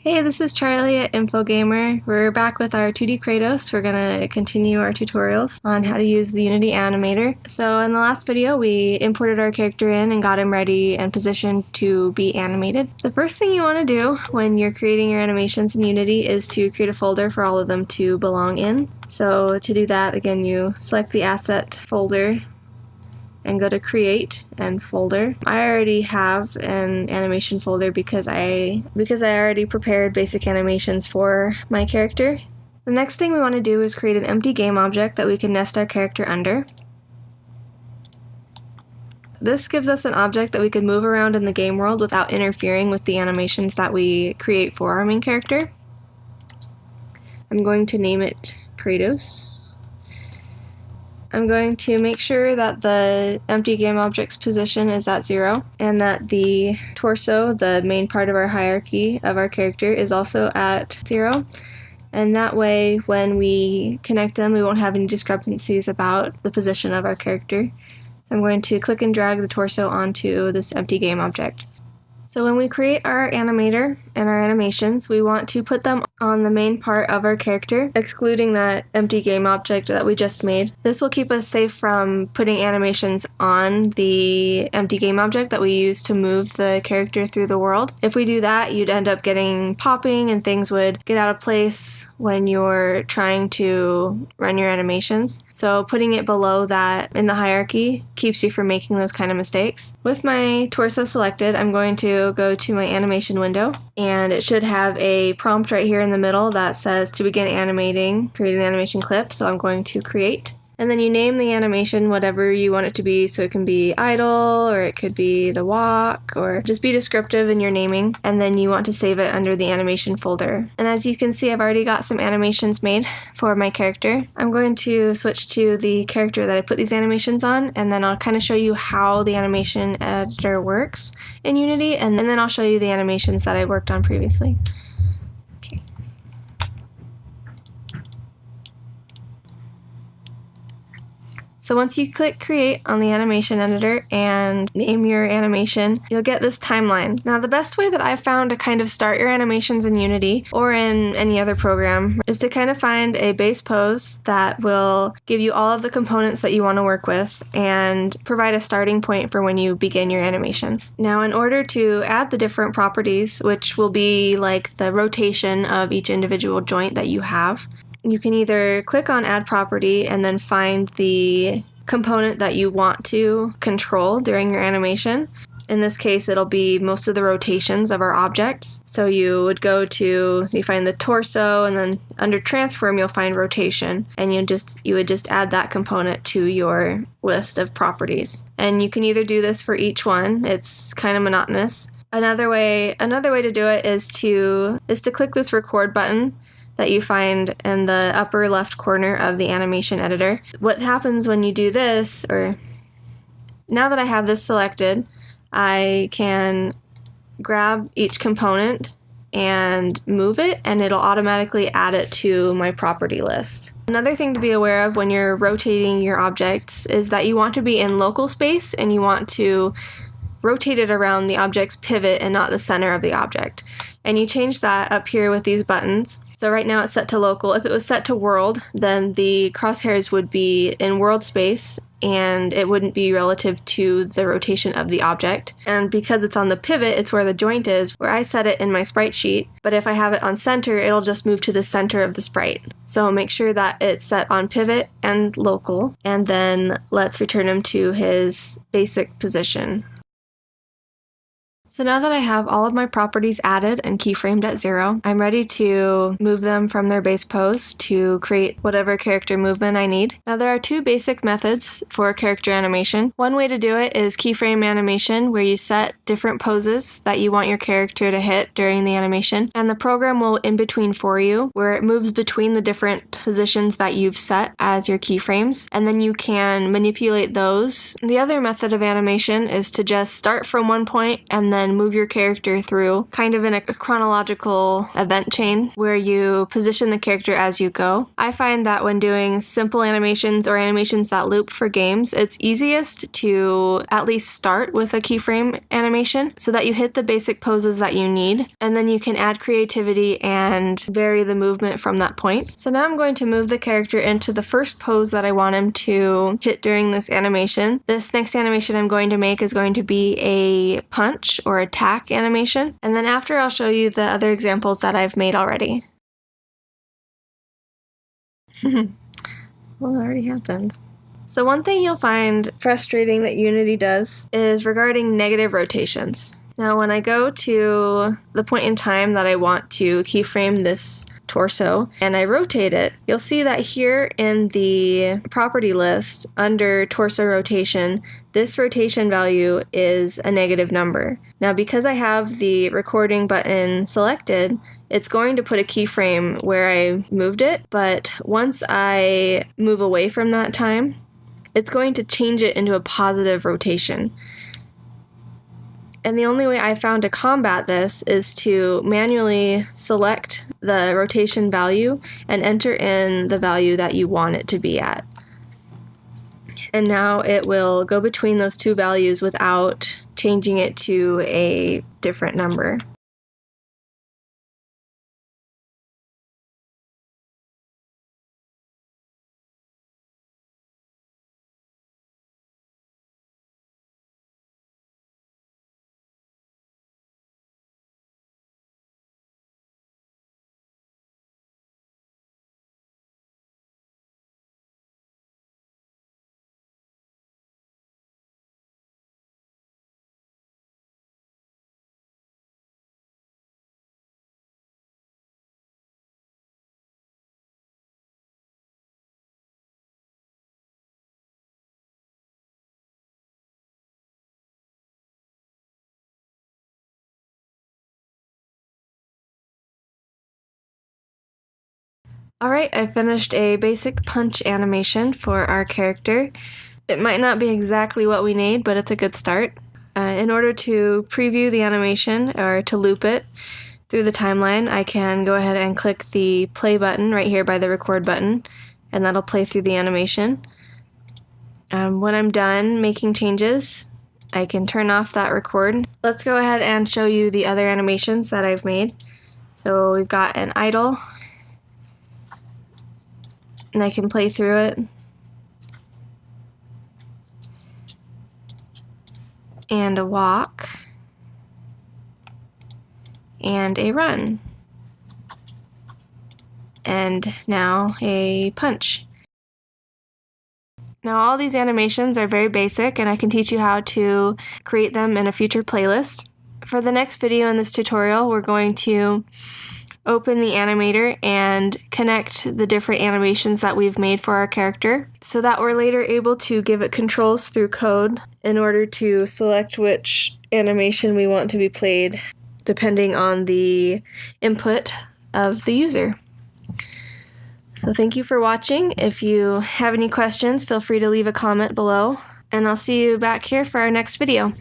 Hey, this is Charlie at InfoGamer. We're back with our 2D Kratos. We're going to continue our tutorials on how to use the Unity Animator. So in the last video, we imported our character in and got him ready and positioned to be animated. The first thing you want to do when you're creating your animations in Unity is to create a folder for all of them to belong in. So to do that, again, you select the asset folder and go to Create and Folder. I already have an animation folder because I already prepared basic animations for my character. The next thing we want to do is create an empty game object that we can nest our character under. This gives us an object that we can move around in the game world without interfering with the animations that we create for our main character. I'm going to name it Kratos. I'm going to make sure that the empty game object's position is at 0 and that the torso, the main part of our hierarchy of our character, is also at 0. And that way, when we connect them, we won't have any discrepancies about the position of our character. So I'm going to click and drag the torso onto this empty game object. So when we create our animator and our animations, we want to put them on the main part of our character, excluding that empty game object that we just made. This will keep us safe from putting animations on the empty game object that we use to move the character through the world. If we do that, you'd end up getting popping and things would get out of place when you're trying to run your animations. So putting it below that in the hierarchy keeps you from making those kind of mistakes. With my torso selected, I'm going to go to my animation window, and it should have a prompt right here in the middle that says to begin animating, create an animation clip. So I'm going to create, and then you name the animation whatever you want it to be. So it can be idle, or it could be the walk, or just be descriptive in your naming, and then you want to save it under the animation folder. And as you can see, I've already got some animations made for my character. I'm going to switch to the character that I put these animations on, and then I'll kind of show you how the animation editor works in Unity, and then I'll show you the animations that I worked on previously. So once you click Create on the animation editor and name your animation, you'll get this timeline. Now the best way that I've found to kind of start your animations in Unity or in any other program is to kind of find a base pose that will give you all of the components that you want to work with and provide a starting point for when you begin your animations. Now in order to add the different properties, which will be like the rotation of each individual joint that you have, you can either click on Add Property and then find the component that you want to control during your animation. In this case, it'll be most of the rotations of our objects. So you would go to, so you find the torso, and then under Transform, you'll find Rotation, and you would just add that component to your list of properties. And you can either do this for each one. It's kind of monotonous. Another way to do it is to click this Record button that you find in the upper left corner of the animation editor. What happens when you do this, or now that I have this selected, I can grab each component and move it, and it'll automatically add it to my property list. Another thing to be aware of when you're rotating your objects is that you want to be in local space and you want to rotate it around the object's pivot and not the center of the object. And you change that up here with these buttons. So right now it's set to local. If it was set to world, then the crosshairs would be in world space and it wouldn't be relative to the rotation of the object. And because it's on the pivot, it's where the joint is, where I set it in my sprite sheet. But if I have it on center, it'll just move to the center of the sprite. So make sure that it's set on pivot and local, and then let's return him to his basic position. So now that I have all of my properties added and keyframed at 0, I'm ready to move them from their base pose to create whatever character movement I need. Now there are two basic methods for character animation. One way to do it is keyframe animation, where you set different poses that you want your character to hit during the animation, and the program will in between for you, where it moves between the different positions that you've set as your keyframes, and then you can manipulate those. The other method of animation is to just start from one point and then then move your character through kind of in a chronological event chain where you position the character as you go. I find that when doing simple animations or animations that loop for games, it's easiest to at least start with a keyframe animation so that you hit the basic poses that you need, and then you can add creativity and vary the movement from that point. So now I'm going to move the character into the first pose that I want him to hit during this animation. This next animation I'm going to make is going to be a punch or attack animation, and then after I'll show you the other examples that I've made already. Well, it already happened. So one thing you'll find frustrating that Unity does is regarding negative rotations. Now when I go to the point in time that I want to keyframe this torso and I rotate it, you'll see that here in the property list under torso rotation, this rotation value is a negative number. Now because I have the recording button selected, it's going to put a keyframe where I moved it, but once I move away from that time, it's going to change it into a positive rotation. And the only way I found to combat this is to manually select the rotation value and enter in the value that you want it to be at. And now it will go between those two values without changing it to a different number. Alright, I finished a basic punch animation for our character. It might not be exactly what we need, but it's a good start. In order to preview the animation, or to loop it through the timeline, I can go ahead and click the play button right here by the record button, and that'll play through the animation. When I'm done making changes, I can turn off that record. Let's go ahead and show you the other animations that I've made. So we've got an idle, and I can play through it. And a walk. And a run. And now a punch. Now all these animations are very basic, and I can teach you how to create them in a future playlist. For the next video in this tutorial, we're going to open the animator and connect the different animations that we've made for our character so that we're later able to give it controls through code in order to select which animation we want to be played depending on the input of the user. So thank you for watching. If you have any questions, feel free to leave a comment below, and I'll see you back here for our next video.